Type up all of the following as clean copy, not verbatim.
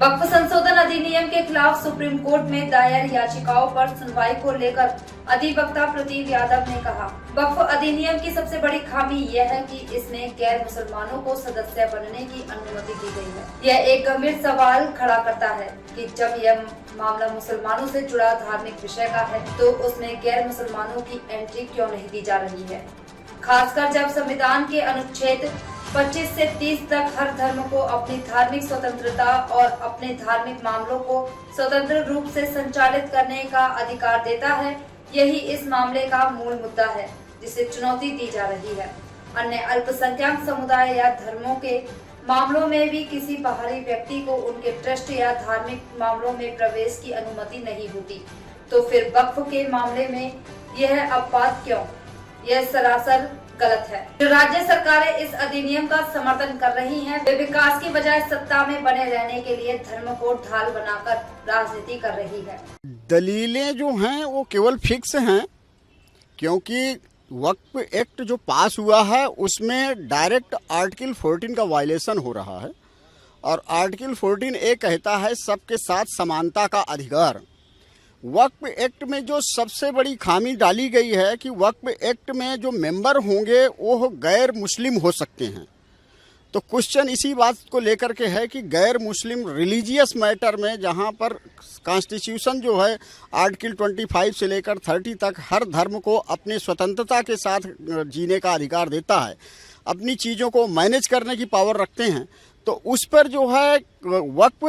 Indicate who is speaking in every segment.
Speaker 1: वक्फ संशोधन अधिनियम के खिलाफ सुप्रीम कोर्ट में दायर याचिकाओं पर सुनवाई को लेकर अधिवक्ता प्रदीप यादव ने कहा, वक्फ अधिनियम की सबसे बड़ी खामी यह है कि इसमें गैर मुसलमानों को सदस्य बनने की अनुमति दी गई है। यह एक गंभीर सवाल खड़ा करता है कि जब यह मामला मुसलमानों से जुड़ा धार्मिक विषय का है तो उसमें गैर मुसलमानों की एंट्री क्यों नहीं दी जा रही है, खासकर जब संविधान के अनुच्छेद 25 से 30 तक हर धर्म को अपनी धार्मिक स्वतंत्रता और अपने धार्मिक मामलों को स्वतंत्र रूप से संचालित करने का अधिकार देता है। यही इस मामले का मूल मुद्दा है जिसे चुनौती दी जा रही है। अन्य अल्पसंख्यक समुदाय या धर्मों के मामलों में भी किसी बाहरी व्यक्ति को उनके ट्रस्ट या धार्मिक मामलों में प्रवेश की अनुमति नहीं होती, तो फिर वक्फ के मामले में यह अपवाद क्यों? यह सरासर गलत है। जो राज्य सरकारें इस अधिनियम का समर्थन कर रही हैं, वे विकास की बजाय सत्ता में बने रहने के लिए धर्म को ढाल बनाकर राजनीति कर रही है।
Speaker 2: दलीलें जो हैं वो केवल फिक्स हैं, क्योंकि वक्फ एक्ट जो पास हुआ है उसमें डायरेक्ट आर्टिकल 14 का वायलेशन हो रहा है और आर्टिकल 14 ये कहता है सबके साथ समानता का अधिकार। वक्फ एक्ट में जो सबसे बड़ी खामी डाली गई है कि वक्फ एक्ट में जो मेंबर होंगे वो गैर मुस्लिम हो सकते हैं। तो क्वेश्चन इसी बात को लेकर के है कि गैर मुस्लिम रिलीजियस मैटर में, जहां पर कॉन्स्टिट्यूशन जो है आर्टिकल 25 से लेकर 30 तक हर धर्म को अपने स्वतंत्रता के साथ जीने का अधिकार देता है, अपनी चीज़ों को मैनेज करने की पावर रखते हैं, तो उस पर जो है वक्फ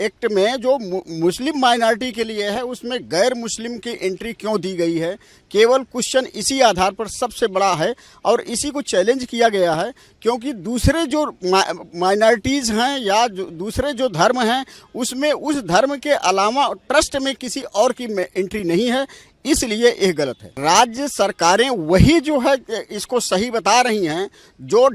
Speaker 2: एक्ट में जो मुस्लिम माइनॉरिटी के लिए है उसमें गैर मुस्लिम की एंट्री क्यों दी गई है। केवल क्वेश्चन इसी आधार पर सबसे बड़ा है और इसी को चैलेंज किया गया है, क्योंकि दूसरे जो माइनॉरिटीज़ हैं या दूसरे जो धर्म हैं उसमें उस धर्म के अलावा ट्रस्ट में किसी और की एंट्री नहीं है, इसलिए यह गलत है। राज्य सरकारें वही जो है इसको सही बता रही हैं जो